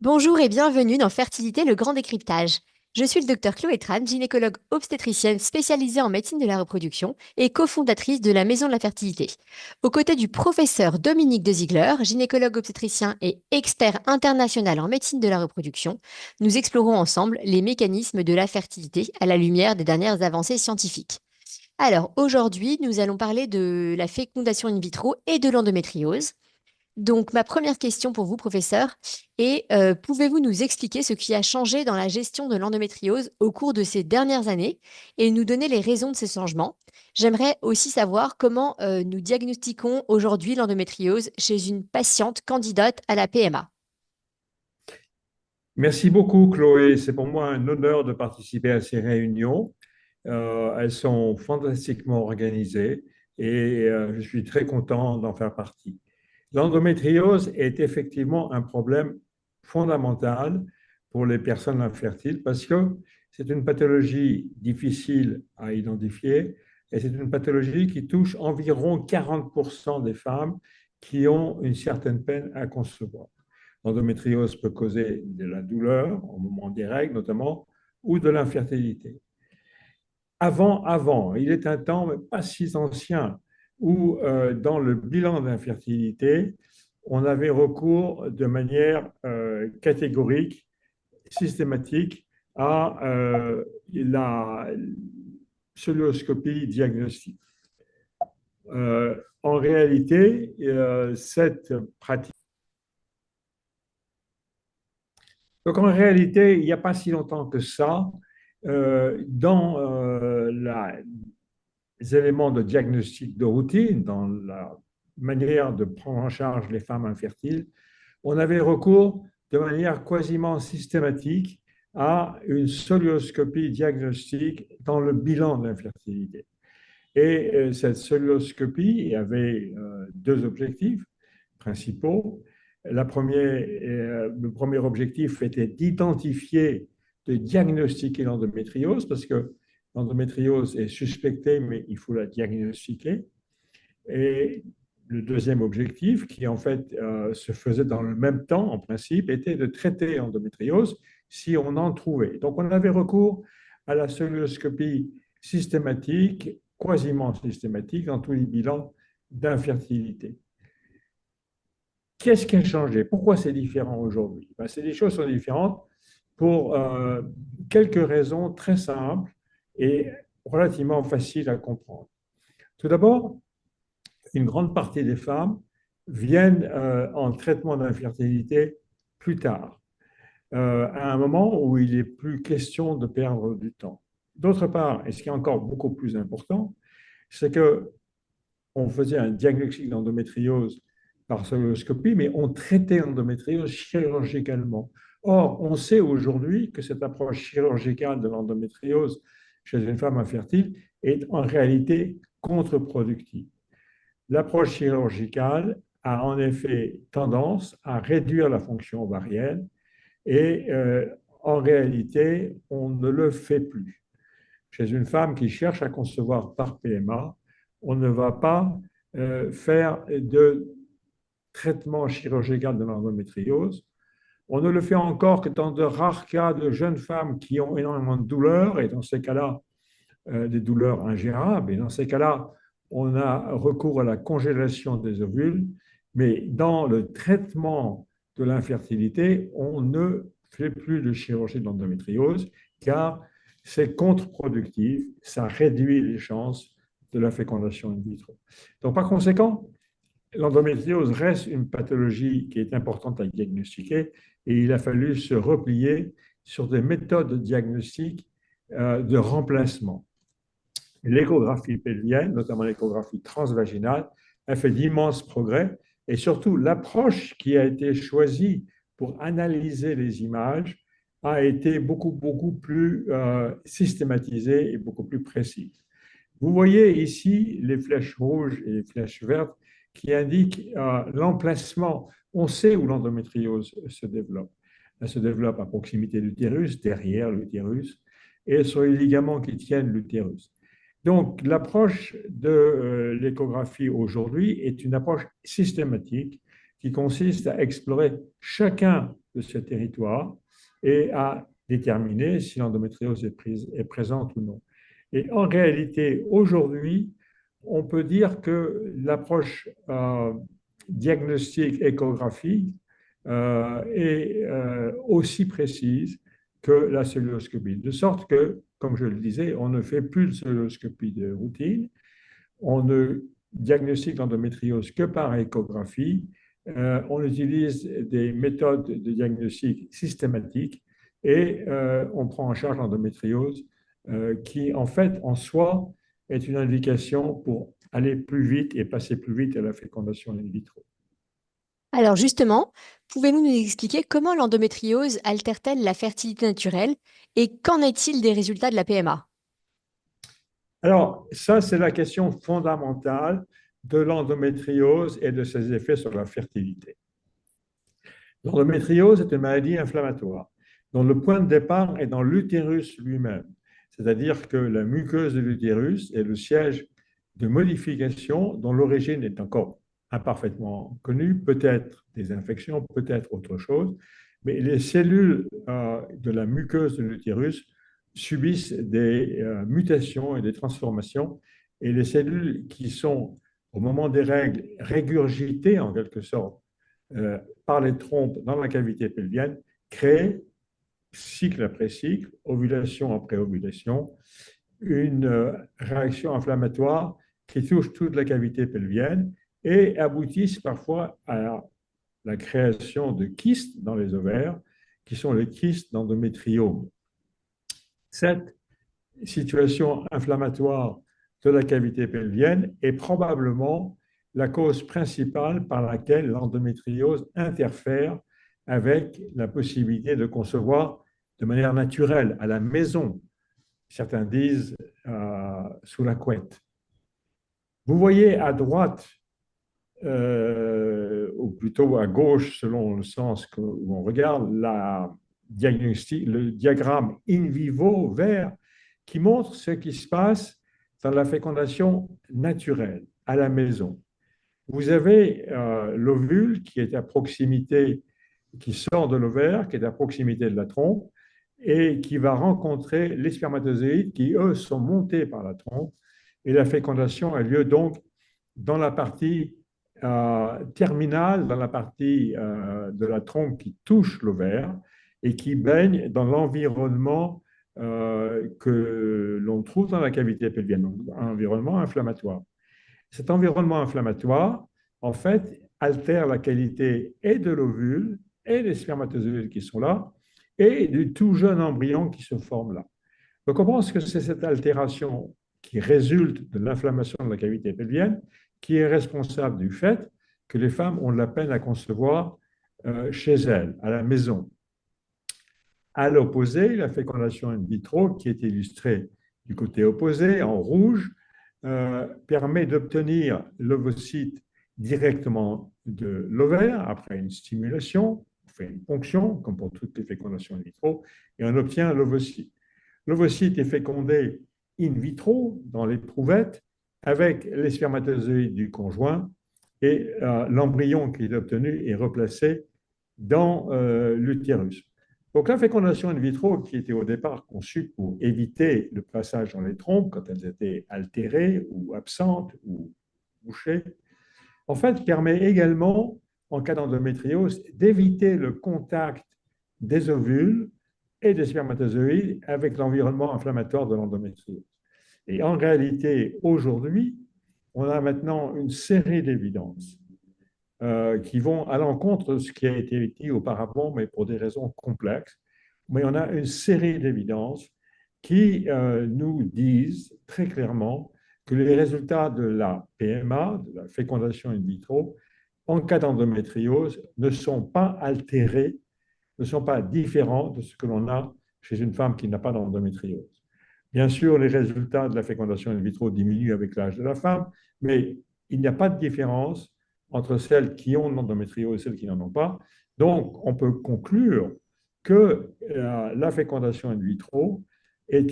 Bonjour et bienvenue dans Fertilité, le grand décryptage. Je suis le docteur Chloé Tran, gynécologue obstétricienne spécialisée en médecine de la reproduction et cofondatrice de la Maison de la Fertilité. Aux côtés du professeur Dominique de Ziegler, gynécologue obstétricien et expert international en médecine de la reproduction, nous explorons ensemble les mécanismes de la fertilité à la lumière des dernières avancées scientifiques. Alors aujourd'hui, nous allons parler de la fécondation in vitro et de l'endométriose. Donc, ma première question pour vous, professeur, est pouvez-vous nous expliquer ce qui a changé dans la gestion de l'endométriose au cours de ces dernières années et nous donner les raisons de ces changements? J'aimerais aussi savoir comment nous diagnostiquons aujourd'hui l'endométriose chez une patiente candidate à la PMA. Merci beaucoup, Chloé. C'est pour moi un honneur de participer à ces réunions. Elles sont fantastiquement organisées et je suis très content d'en faire partie. L'endométriose est effectivement un problème fondamental pour les personnes infertiles parce que c'est une pathologie difficile à identifier et c'est une pathologie qui touche environ 40% des femmes qui ont une certaine peine à concevoir. L'endométriose peut causer de la douleur au moment des règles notamment ou de l'infertilité. Il est un temps, mais pas si ancien, où dans le bilan d'infertilité, on avait recours de manière catégorique, systématique, à la cœlioscopie diagnostique. En réalité, cette pratique. Donc en réalité, il n'y a pas si longtemps que ça, dans les éléments de diagnostic de routine, dans la manière de prendre en charge les femmes infertiles, on avait recours de manière quasiment systématique à une cœlioscopie diagnostique dans le bilan de l'infertilité. Et cette cœlioscopie avait deux objectifs principaux. Le premier objectif était d'identifier, de diagnostiquer l'endométriose, parce que l'endométriose est suspectée, mais il faut la diagnostiquer. Et le deuxième objectif, qui en fait se faisait dans le même temps, en principe, était de traiter l'endométriose si on en trouvait. Donc on avait recours à la cœlioscopie systématique, quasiment systématique, dans tous les bilans d'infertilité. Qu'est-ce qui a changé? Pourquoi c'est différent aujourd'hui? Les choses sont différentes pour quelques raisons très simples et relativement faciles à comprendre. Tout d'abord, une grande partie des femmes viennent en traitement d'infertilité plus tard, à un moment où il n'est plus question de perdre du temps. D'autre part, et ce qui est encore beaucoup plus important, c'est que on faisait un diagnostic d'endométriose par cystoscopie, mais on traitait l'endométriose chirurgicalement. Or, on sait aujourd'hui que cette approche chirurgicale de l'endométriose chez une femme infertile est en réalité contre-productive. L'approche chirurgicale a en effet tendance à réduire la fonction ovarienne et en réalité, on ne le fait plus. Chez une femme qui cherche à concevoir par PMA, on ne va pas faire de traitement chirurgical de l'endométriose. On ne le fait encore que dans de rares cas de jeunes femmes qui ont énormément de douleurs, et dans ces cas-là, des douleurs ingérables. Et dans ces cas-là, on a recours à la congélation des ovules. Mais dans le traitement de l'infertilité, on ne fait plus de chirurgie de l'endométriose car c'est contre-productif, ça réduit les chances de la fécondation in vitro. Donc, par conséquent, l'endométriose reste une pathologie qui est importante à diagnostiquer et il a fallu se replier sur des méthodes de diagnostic de remplacement. L'échographie pelvienne, notamment l'échographie transvaginale, a fait d'immenses progrès et surtout l'approche qui a été choisie pour analyser les images a été beaucoup plus systématisée et beaucoup plus précise. Vous voyez ici les flèches rouges et les flèches vertes qui indiquent l'emplacement. On sait où l'endométriose se développe. Elle se développe à proximité de l'utérus, derrière l'utérus, et sur les ligaments qui tiennent l'utérus. Donc, l'approche de l'échographie aujourd'hui est une approche systématique qui consiste à explorer chacun de ces territoires et à déterminer si l'endométriose est présente ou non. Et en réalité, aujourd'hui, on peut dire que l'approche diagnostic échographique est aussi précise que la celluloscopie. De sorte que, comme je le disais, on ne fait plus de celluloscopie de routine, on ne diagnostique l'endométriose que par échographie, on utilise des méthodes de diagnostic systématiques et on prend en charge l'endométriose qui, en fait, en soi, est une indication pour aller plus vite et passer plus vite à la fécondation in vitro. Alors justement, pouvez-vous nous expliquer comment l'endométriose altère-t-elle la fertilité naturelle et qu'en est-il des résultats de la PMA? Alors, ça, c'est la question fondamentale de l'endométriose et de ses effets sur la fertilité. L'endométriose est une maladie inflammatoire dont le point de départ est dans l'utérus lui-même. C'est-à-dire que la muqueuse de l'utérus est le siège de modifications dont l'origine est encore imparfaitement connue, peut-être des infections, peut-être autre chose, mais les cellules de la muqueuse de l'utérus subissent des mutations et des transformations, et les cellules qui sont, au moment des règles, régurgitées en quelque sorte par les trompes dans la cavité pelvienne, créent cycle après cycle, ovulation après ovulation, une réaction inflammatoire qui touche toute la cavité pelvienne et aboutissent parfois à la création de kystes dans les ovaires, qui sont les kystes d'endométriome. Cette situation inflammatoire de la cavité pelvienne est probablement la cause principale par laquelle l'endométriose interfère avec la possibilité de concevoir de manière naturelle, à la maison, certains disent sous la couette. Vous voyez à droite, ou plutôt à gauche, selon le sens où on regarde, le diagramme in vivo vert qui montre ce qui se passe dans la fécondation naturelle, à la maison. Vous avez l'ovule qui est à proximité, qui sort de l'ovaire, qui est à proximité de la trompe, et qui va rencontrer les spermatozoïdes qui, eux, sont montés par la trompe. Et la fécondation a lieu donc dans la partie terminale, dans la partie de la trompe qui touche l'ovaire et qui baigne dans l'environnement que l'on trouve dans la cavité pelvienne, donc un environnement inflammatoire. Cet environnement inflammatoire, en fait, altère la qualité et de l'ovule et des spermatozoïdes qui sont là et du tout jeune embryon qui se forme là. Donc, on pense que c'est cette altération qui résulte de l'inflammation de la cavité pelvienne qui est responsable du fait que les femmes ont de la peine à concevoir chez elles, à la maison. À l'opposé, la fécondation in vitro, qui est illustrée du côté opposé en rouge, permet d'obtenir l'ovocyte directement de l'ovaire après une stimulation, on fait une ponction, comme pour toutes les fécondations in vitro, et on obtient l'ovocyte. L'ovocyte est fécondé in vitro, dans l'éprouvette, avec les spermatozoïdes du conjoint, et l'embryon qui est obtenu est replacé dans l'utérus. Donc la fécondation in vitro, qui était au départ conçue pour éviter le passage dans les trompes quand elles étaient altérées ou absentes ou bouchées, en fait permet également, en cas d'endométriose, d'éviter le contact des ovules et des spermatozoïdes avec l'environnement inflammatoire de l'endométriose. Et en réalité, aujourd'hui, on a maintenant une série d'évidences qui vont à l'encontre de ce qui a été dit auparavant, mais pour des raisons complexes. Mais on a une série d'évidences qui nous disent très clairement que les résultats de la PMA, de la fécondation in vitro, en cas d'endométriose, ne sont pas altérés, ne sont pas différents de ce que l'on a chez une femme qui n'a pas d'endométriose. Bien sûr, les résultats de la fécondation in vitro diminuent avec l'âge de la femme, mais il n'y a pas de différence entre celles qui ont l'endométriose et celles qui n'en ont pas. Donc, on peut conclure que la fécondation in vitro est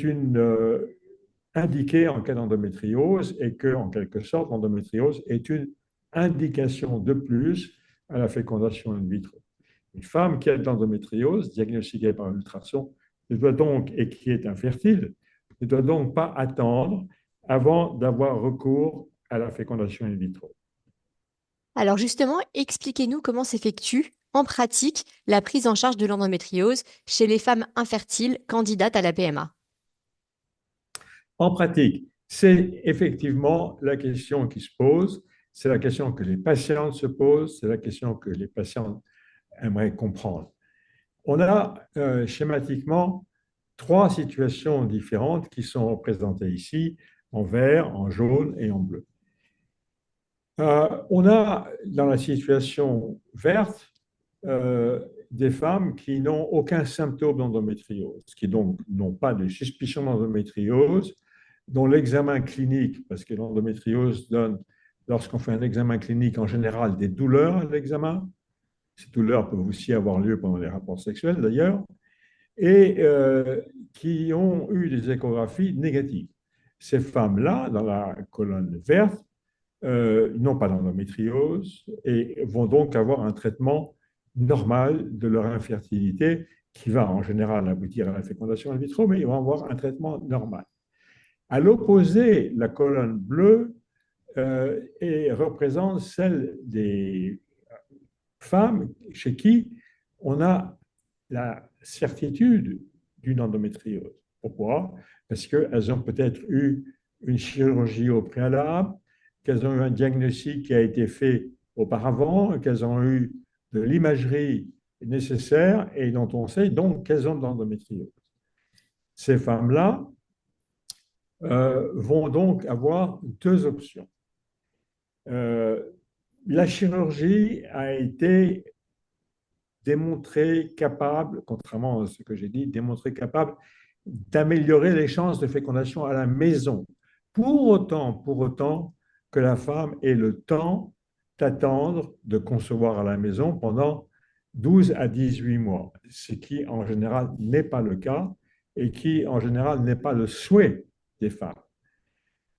indiquée en cas d'endométriose et que, en quelque sorte, l'endométriose est une indication de plus à la fécondation in vitro. Une femme qui a de l'endométriose, diagnostiquée par ultrason, ne doit donc, et qui est infertile, ne doit donc pas attendre avant d'avoir recours à la fécondation in vitro. Alors justement, expliquez-nous comment s'effectue en pratique la prise en charge de l'endométriose chez les femmes infertiles candidates à la PMA. En pratique, c'est effectivement la question qui se pose, c'est la question que les patientes se posent, c'est la question que les patientes aimeraient comprendre. On a schématiquement trois situations différentes qui sont représentées ici en vert, en jaune et en bleu. On a dans la situation verte des femmes qui n'ont aucun symptôme d'endométriose, qui donc n'ont pas de suspicion d'endométriose, dont l'examen clinique, parce que l'endométriose donne, lorsqu'on fait un examen clinique, en général des douleurs à l'examen. Ces douleurs peuvent aussi avoir lieu pendant les rapports sexuels d'ailleurs, et qui ont eu des échographies négatives. Ces femmes-là, dans la colonne verte, n'ont pas d'endométriose et vont donc avoir un traitement normal de leur infertilité qui va en général aboutir à la fécondation in vitro, mais ils vont avoir un traitement normal. À l'opposé, la colonne bleue représente celle des femmes chez qui on a la certitude d'une endométriose. Pourquoi? Parce qu'elles ont peut-être eu une chirurgie au préalable, qu'elles ont eu un diagnostic qui a été fait auparavant, qu'elles ont eu de l'imagerie nécessaire et dont on sait donc qu'elles ont de l'endométriose. Ces femmes-là vont donc avoir deux options. La chirurgie a été démontrée capable, contrairement à ce que j'ai dit, démontrée capable d'améliorer les chances de fécondation à la maison. Pour autant que la femme ait le temps d'attendre de concevoir à la maison pendant 12 à 18 mois, ce qui en général n'est pas le cas et qui en général n'est pas le souhait des femmes.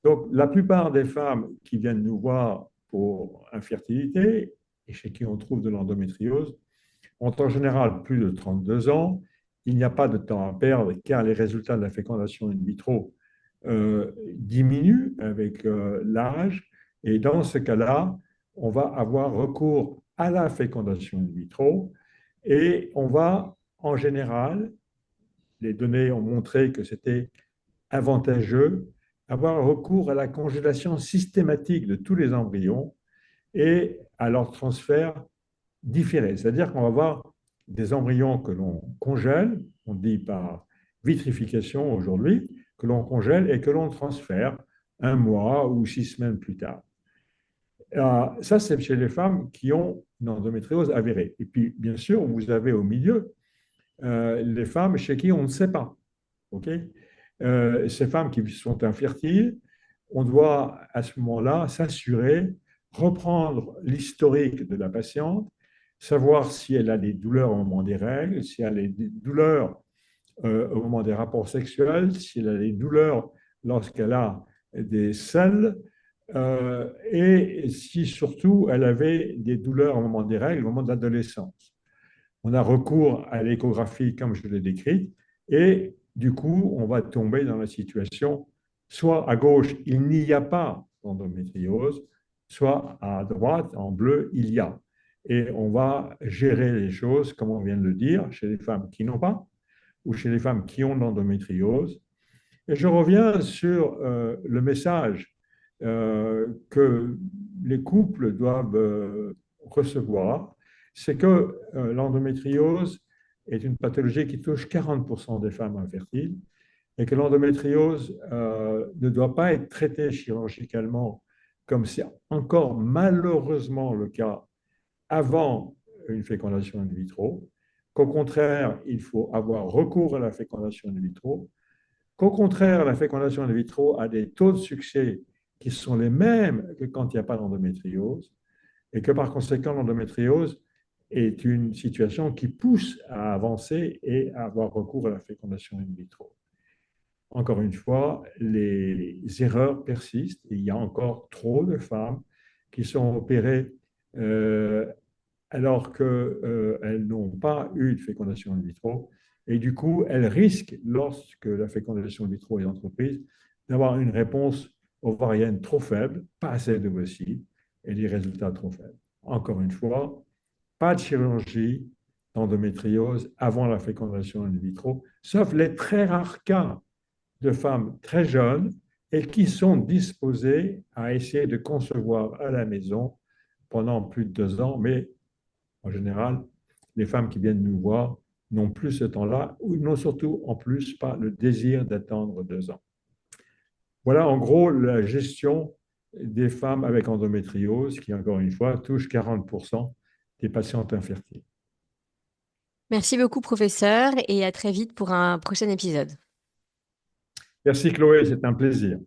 Donc la plupart des femmes qui viennent nous voir pour infertilité et chez qui on trouve de l'endométriose ont en général plus de 32 ans. Il n'y a pas de temps à perdre car les résultats de la fécondation in vitro diminuent avec l'âge. Et dans ce cas-là, on va avoir recours à la fécondation in vitro et on va, en général, les données ont montré que c'était avantageux, avoir recours à la congélation systématique de tous les embryons et à leur transfert différé. C'est-à-dire qu'on va avoir des embryons que l'on congèle, on dit par vitrification aujourd'hui, que l'on congèle et que l'on transfère un mois ou 6 semaines plus tard. Ça, c'est chez les femmes qui ont une endométriose avérée. Et puis, bien sûr, vous avez au milieu les femmes chez qui on ne sait pas. Okay, ces femmes qui sont infertiles, on doit à ce moment-là s'assurer, reprendre l'historique de la patiente, savoir si elle a des douleurs au moment des règles, si elle a des douleurs au moment des rapports sexuels, si elle a des douleurs lorsqu'elle a des selles, et si surtout elle avait des douleurs au moment des règles, au moment de l'adolescence. On a recours à l'échographie comme je l'ai décrite, et du coup, on va tomber dans la situation, soit à gauche, il n'y a pas d'endométriose, soit à droite, en bleu, il y a. Et on va gérer les choses, comme on vient de le dire, chez les femmes qui n'ont pas ou chez les femmes qui ont l'endométriose. Et je reviens sur le message que les couples doivent recevoir, c'est que l'endométriose est une pathologie qui touche 40% des femmes infertiles et que l'endométriose ne doit pas être traitée chirurgicalement comme c'est encore malheureusement le cas avant une fécondation in vitro, qu'au contraire, il faut avoir recours à la fécondation in vitro, qu'au contraire, la fécondation in vitro a des taux de succès qui sont les mêmes que quand il n'y a pas d'endométriose, et que par conséquent, l'endométriose est une situation qui pousse à avancer et à avoir recours à la fécondation in vitro. Encore une fois, les erreurs persistent et il y a encore trop de femmes qui sont opérées alors qu'elles n'ont pas eu de fécondation in vitro. Et du coup, elles risquent, lorsque la fécondation in vitro est entreprise, d'avoir une réponse ovarienne trop faible, pas assez d'ovocytes et des résultats trop faibles. Encore une fois, pas de chirurgie d'endométriose avant la fécondation in vitro, sauf les très rares cas de femmes très jeunes et qui sont disposées à essayer de concevoir à la maison pendant plus de 2 ans, mais en général, les femmes qui viennent nous voir n'ont plus ce temps-là, ou n'ont surtout en plus pas le désir d'attendre 2 ans. Voilà en gros la gestion des femmes avec endométriose, qui encore une fois touche 40% des patientes infertiles. Merci beaucoup, professeur, et à très vite pour un prochain épisode. Merci Chloé, c'est un plaisir.